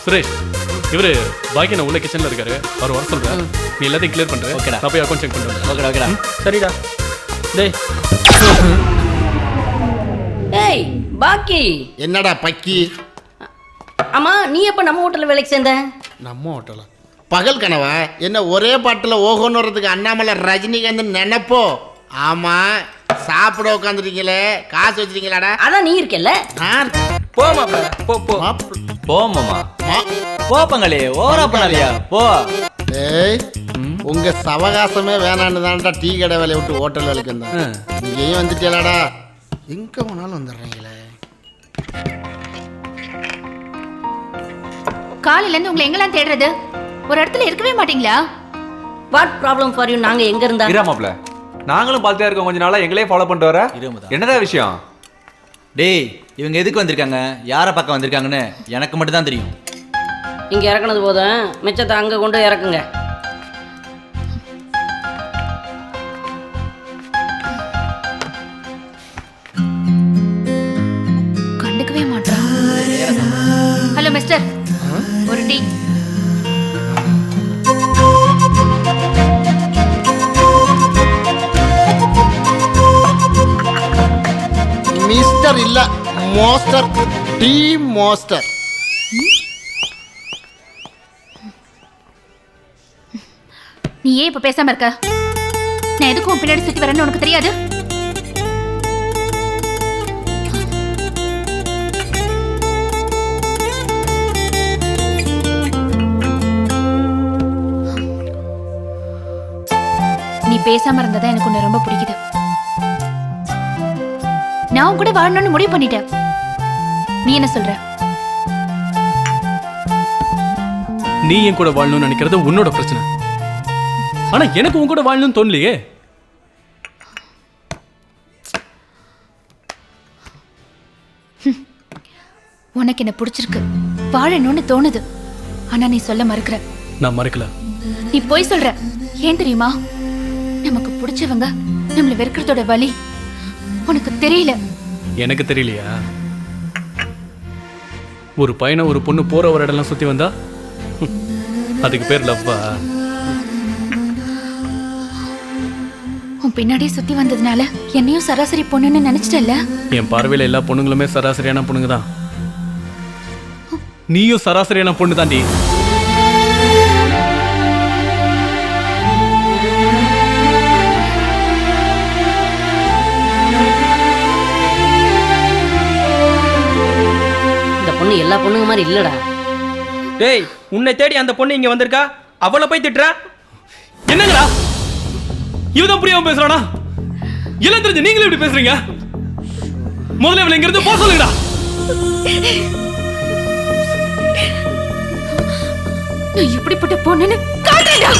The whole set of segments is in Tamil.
சுரேஷ், இவரு பாக்கி நான் உள்ள கிச்சன்ல இருக்காரு, அவர் வர சொல்றேன். நீ எல்லாத்தையும் கிளியர் பண்ற. ஓகேடா. நான் போய் அக்கௌண்ட் செக் பண்ணிட்டு வரேன். ஓகேடா ஓகேடா. சரிடா. டேய் ஏய் பாக்கி, என்னடா பக்கி? ஆமா நீ எப்ப நம்ம ஹோட்டல்ல வேலைக்கு சேர்ந்த? நம்ம ஹோட்டலா? பகல் கனவா? என்ன ஒரே பாட்டில் ஓகோன்னு வர்றதுக்கு அண்ணாமலை ரஜினிகாந்த் நினைப்போ? ஆமா, சாப்பிட உட்காந்துருக்கீங்களே, காசு வச்சிருக்கீங்களாடா? அதான் நீ இருக்கல. நான் போ மாப்ள, போ போ. போமாமா போ பங்களே, ஓவரா பண்ணாலியா போ. ஏய், உங்க சவகாசமே வேணான்னு தான்டா டீ கடை வேலையை விட்டு ஹோட்டல் வேலைக்கு வந்தேன். நீயும் வந்துட்டேலாடா, எங்க போனாலும் வந்துடுறீங்களே. காலையில இருந்து உங்களை எங்கெல்லாம் தேடுறது? ஒரு இடத்துல இருக்கவே மாட்டீங்களா? What problem for you? நாங்க எங்க இருந்தா? மாப்ள, நாங்களும் பார்த்துட்டே இருக்கோம், கொஞ்ச நாளா எங்களே ஃபாலோ பண்ணிட்டு வர. என்னதான் விஷயம்? டேய், இவங்க எதுக்கு வந்திருக்காங்க, யாரை பக்கம் வந்திருக்காங்கன்னு எனக்கு மட்டும் தான் தெரியும். இங்க இறக்குனது போதும், மிச்சத்தை அங்க கொண்டு இறக்குங்க. கண்டுக்கவே மாட்டான். ஹலோ மிஸ்டர், ஒரு டீ. மிஸ்டர் இல்ல, மோஸ்டர், டீ மோஸ்டர். நீ ஏன் இப்ப பேசாம இருக்க? நான் எதுக்கும் உன் பின்னாடி சுத்தி வரேன்னு உனக்கு தெரியாது? நீ பேசாம இருந்ததா எனக்கு உன்னை ரொம்ப பிடிக்குது. நான் உன் கூட வாழணும்னு முடிவு பண்ணிட்டேன். நீ என்ன சொல்ற? நீ என் கூட வாழணும்னு நினைக்கிறது உன்னோட பிரச்சனை. ஆனா எனக்கு உன் கூட வாழணும்னு தோணலையே. உனக்கு என்ன பிடிச்சிருக்கு, வாழணும்னு தோணுது. ஆனா நீ சொல்ல மறுக்கிற. நான் மறக்கல. நீ போய் சொல்ற. ஏன் தெரியுமா? நமக்கு பிடிச்சவங்க நம்மள வெறுக்கிறதோட வலி உனக்கு தெரியல. எனக்கு தெரியலையா? ஒரு பையனை ஒரு பொண்ணு போற ஒரு இடம்லாம் சுத்தி வந்தா அதுக்கு பேர் லவ்வா? உன் பின்னாடியே சுத்தி வந்ததுனால என்னையும் சராசரி பொண்ணுன்னு நினைச்சிட்டல்ல? என் பார்வையில எல்லா பொண்ணுங்களுமே சராசரியான பொண்ணுங்க தான். நீயும் சராசரியான பொண்ணு தாண்டி. இந்த பொண்ணு எல்லா பொண்ணுங்க மாதிரி இல்லடா. டேய், உன்னை தேடி அந்த பொண்ணு இங்க வந்திருக்கா, அவளை போய் திட்டுற? என்னங்கடா இவதான் புரியாம பேசுறானா? எல்லாம் தெரிஞ்சு நீங்களும் இப்படி பேசுறீங்க? முதல்ல இவளை இங்க இருந்து போக சொல்லுங்கடா. நான் இப்படிப்பட்ட பொண்ணுன்னு காட்டுடா.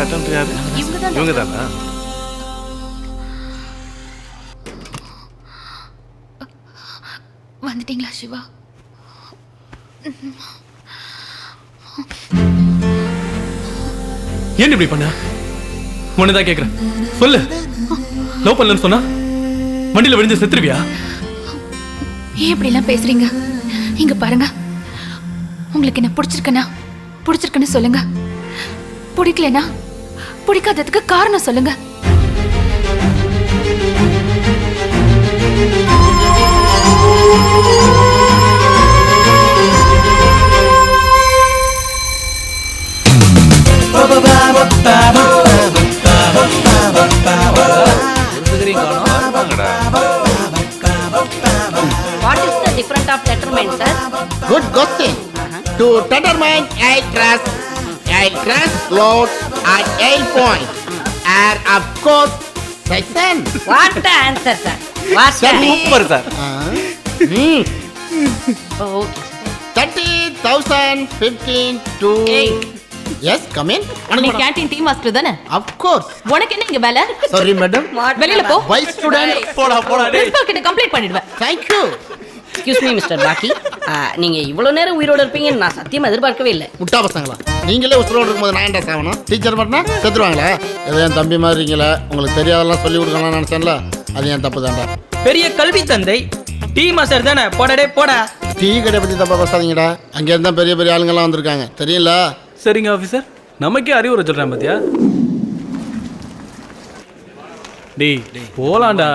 அட்டெண்டர் யாரு? இவங்க தானா? வந்துட்டீங்களா சிவா? ஏன் இப்படி பண்ண? உன்னதான் கேக்குறேன், சொல்லு. லவ் பண்ணலன்னு சொன்னா வண்டியில விழுந்து செத்துருவியா? ஏன் இப்படி எல்லாம் பேசுறீங்க? இங்க பாருங்க, உங்களுக்கு என்ன பிடிச்சிருக்குன்னு சொல்லுங்க. பிடிக்கலனா பிடிக்காததுக்கு காரணம் சொல்லுங்க. What is the difference of determinant, sir? Good question. To determine air thrust load at air point are of course section. What the answer, sir? What the super sir. Oh, okay. 30,000 15 to. Yes, come in. நீ கேண்டீன் டீ மாஸ்டர் தானே? Of course. உனக்கு என்ன இங்க வேலை? Sorry, madam. வெளியில போ. Vice student. போடா டேய். பிரின்சிபல் கிட்ட கம்ப்ளைண்ட் பண்ணிடுவேன். Thank you. Excuse me, Mr. Baki. நீங்க இவ்வளவு நேரம் உயிரோட இருப்பீங்கன்னு நான் சத்தியமா எதிர்பார்க்கவே இல்லை. முட்டா பசங்களா, நீங்களே உசுரோடு இருக்கும்போது நான் என்ன சாகணும்? டீச்சர் பண்ணா செத்துருவாங்களா? ஏதோ என் தம்பி மாதிரி இருக்கீங்களே, உங்களுக்கு தெரியாதெல்லாம் சொல்லி கொடுக்கலாம்னு நினச்சேன்ல, அது என் தப்பு தான்டா. பெரிய கல்வி தந்தை டீ மாஸ்டர் தானே? போடா போடா. டீ கடை பற்றி தப்பா பேசாதீங்கடா. அங்கே இருந்தால் பெரிய பெரிய ஆளுங்கெல்லாம் வந்திருக்காங்க, தெரியல? சரிங்க ஆபீசர், நமக்கே அறிவுரை சொல்றேன் பாத்தியா? டேய் போலாம்டா.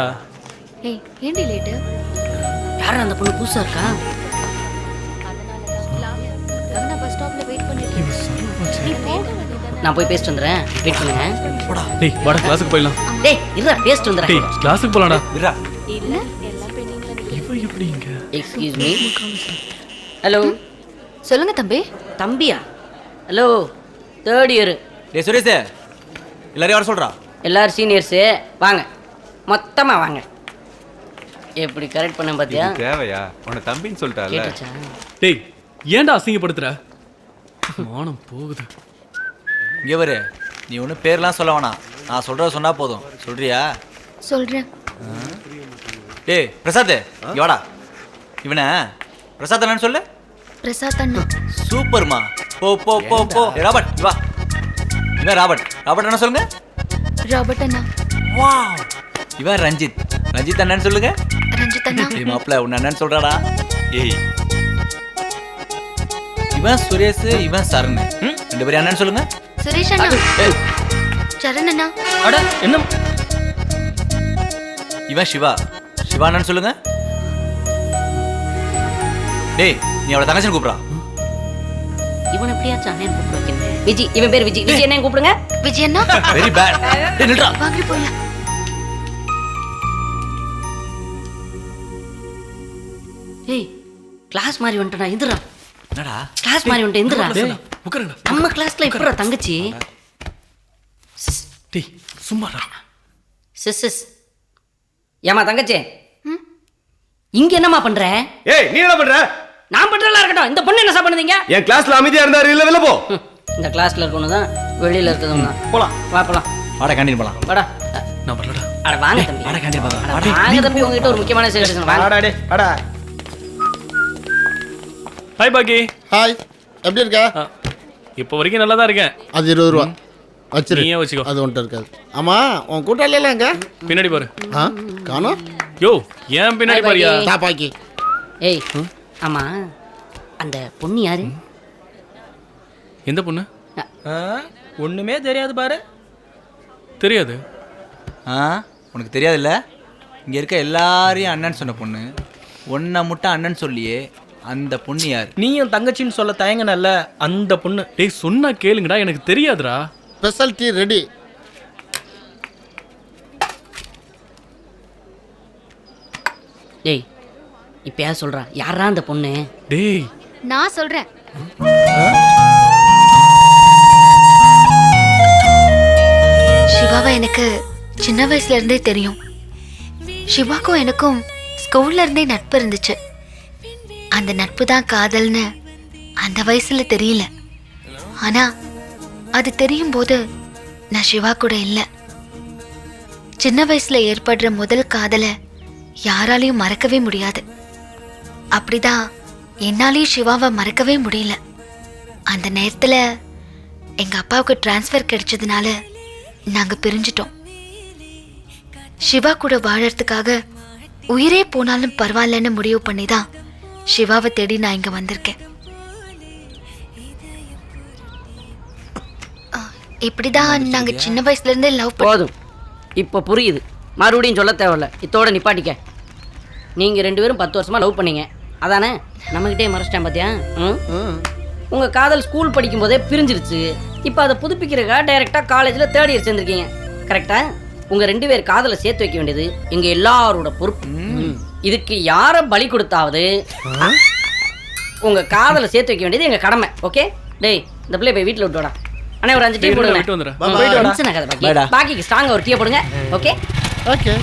ஏய், ஏண்டி லேட்? யாரும் அந்த பொண்ணு புதுசா இருக்கா? நான் பஸ் ஸ்டாப்ல வெயிட் பண்ணிட்டு இருக்கேன். நான் போய் பேசிட்டு வந்துடுறேன், வெயிட் பண்ணுங்க. டேய் வாடா கிளாஸுக்கு போயிடலாம். டேய் இருடா, பேசிட்டு வந்துடுறேன். டேய் கிளாஸுக்கு போலாம்டா. விரா. இல்ல எல்லாம் பெண்டிங்ல இருக்கு. இவ எப்படி இங்க? Excuse me. ஹலோ. சொல்லுங்க தம்பி. தம்பியா? Hello, third year. டேய் சுரேஷ், எல்லாரையும் வர சொல்றா. எல்லாரும் சீனியர்ஸு வாங்க, மொத்தமாக வாங்க. எப்படி கரெக்ட் பண்ண பார்த்தியா? இது தேவையா? உன்னை தம்பின்னு சொல்லிட்டால. கேட்டுச்சா? டேய் ஏன்டா அசிங்கப்படுத்துற? மானம் போகுது. இங்க வரு, நீ ஒன்றும் பேர்லாம் சொல்ல வேணாம், நான் சொல்றத சொன்னா போதும். சொல்றியா? சொல்றேன். டேய் பிரசாத், இங்க வாடா. இவனை பிரசாத் என்னன்னு சொல்லு. பிரசாத் அண்ணா. சூப்பர்மா. போ போ போ போ. ஏய், ராபர்ட் இங்க வா. இவன் ராபர்ட். ராபர்ட் என்ன சொல்லுங்க? ராபர்ட் அண்ணா. வாவ். இவன் ரஞ்சித். ரஞ்சித் அண்ணன்னு சொல்லுங்க. ரஞ்சித் அண்ணா. ஏய் மாப்ள, உன்ன அண்ணன்னு சொல்றாடா. ஏய், இவன் சுரேஷ், இவன் சரண். ரெண்டு பேரும் அண்ணன்னு சொல்லுங்க. சுரேஷ் அண்ணா. ஏய், சரண் அண்ணா. அட என்ன? இவன் சிவா. சிவா அண்ணன்னு சொல்லுங்க. டேய் நீ அவளை தங்கச்சின்னு கூப்பிடா. இவன் எப்படியாச்சும் அண்ணன் கூப்பிட்டு வைக்கணும். விஜி, இவன் பேர் விஜி. விஜி என்ன கூப்பிடுங்க. விஜய் அண்ணா. Very bad. டேய் நில்றா. வாங்கி போலாம். ஏய், கிளாஸ் மாதிரி வந்துட்டா எந்திரா. என்னடா? கிளாஸ் மாதிரி வந்துட்டு எந்திரா. உட்காருங்க. நம்ம கிளாஸ்ல எப்படா தங்கச்சி? டேய் சும்மாடா. சிஸ் ஏமா தங்கச்சி, இங்க என்னம்மா பண்ற? ஏய் நீ என்ன பண்ற? நான் பண்றதெல்லாம் இருக்கட்டும், இந்த பொண்ணு என்ன சாப்பிடுறீங்க? என் கிளாஸ்ல அமைதியா இருந்தாரு, இல்ல வெளில போ. இந்த கிளாஸ்ல இருக்கணும் தான், வெளியில இருக்கணும் தான். போலாம். வா போலாம். வாடா கேண்டீன் போலாம். வாடா. நான் வரலடா. அட வாங்க தம்பி. வாடா கேண்டீன் அட போலாம். வாங்க தம்பி, உங்ககிட்ட ஒரு முக்கியமான விஷயம் பேசணும். வாங்க. அடா டே அடா. ஹாய் பாக்கி. ஹாய், எப்படி இருக்க? இப்போ வரைக்கும் நல்லா தான் இருக்கேன். அது 20 ரூபா வச்சிரு. நீயே வச்சுக்கோ. அது ஒன்றும் இருக்காது. ஆமா, உன் கூட்டாளில எங்க? பின்னாடி பாரு. காணோம். யோ ஏன் பின்னாடி Hi, பாரியா? Baki. தாப்பாக்கி. ஏய், ஆமா அந்த பொண்ணு யாரு? எந்த பொண்ணு? ஒண்ணுமே தெரியாது பாரு. தெரியாது. உனக்கு தெரியாதுல்ல? இங்க இருக்க எல்லாரையும் அண்ணன் சொன்ன பொண்ணு, ஒன்ன மட்டும் அண்ணன் சொல்லியே அந்த பொண்ணு யார்? நீயும் தங்கச்சின்னு சொல்ல தயங்கனல்ல, அந்த பொண்ணு. டேய் சொன்னா கேளுங்கடா, எனக்கு தெரியாதுடா. Special tea ready. டேய் இப்ப யார் சொல்றா? யாரா அந்த பொண்ணு? டேய் நான் சொல்றேன். சிவாவை எனக்கு சின்ன வயசுல இருந்தே தெரியும். சிவாக்கும் எனக்கும் ஸ்கூல்ல இருந்தே நட்பு இருந்துச்சு. அந்த நட்பு தான் காதல்னு அந்த வயசுல தெரியல. ஆனா அது தெரியும் போது நான் சிவா கூட இல்ல. சின்ன வயசுல ஏற்படுற முதல் காதலை யாராலையும் மறக்கவே முடியாது. அப்படிதான் என்னாலையும் சிவாவை மறக்கவே முடியல. அந்த நேரத்துல எங்க அப்பாவுக்கு டிரான்ஸ்ஃபர் கிடைச்சதுனால நாங்க பிரிஞ்சிட்டோம். சிவா கூட வாழறதுக்காக உயிரே போனாலும் பரவாயில்லன்னு முடிவு பண்ணி தான் சிவாவை தேடி நான் இங்க வந்திருக்கேன். இப்படிதான் நாங்க சின்ன வயசுல இருந்தே லவ் போதும், இப்போ புரியுது, மறுபடியும் சொல்ல தேவையில்ல. இதோட நிப்பாட்டிக்க. நீங்கள் 2 பேரும் 10 வருஷமாக லவ் பண்ணீங்க அதானே? நம்மகிட்டே மறைச்சிட்டேன் பார்த்தியா? உங்கள் காதல் ஸ்கூல் படிக்கும் போதே பிரிஞ்சிருச்சு. இப்போ அதை புதுப்பிக்கிறதுக்காக டைரெக்டாக காலேஜில் 3rd இயர் சேர்ந்துருக்கீங்க. கரெக்டாக? உங்கள் 2 பேர் காதலை சேர்த்து வைக்க வேண்டியது எங்கள் எல்லாரோட பொறுப்பு. இதுக்கு யாரை பலி கொடுத்தாவது உங்கள் காதலை சேர்த்து வைக்க வேண்டியது எங்கள் கடமை. ஓகே? டேய், இந்த பிள்ளை போய் வீட்டில் விட்டுவாடா. அண்ணா ஒரு 5 டீ போடுங்க. விட்டு வந்துடுறேன். டென்ஷன் ஆகாத பாக்கி. பாக்கிக்கு ஸ்ட்ராங்கா ஒரு டீ போடுங்க. ஓகே? ஓகே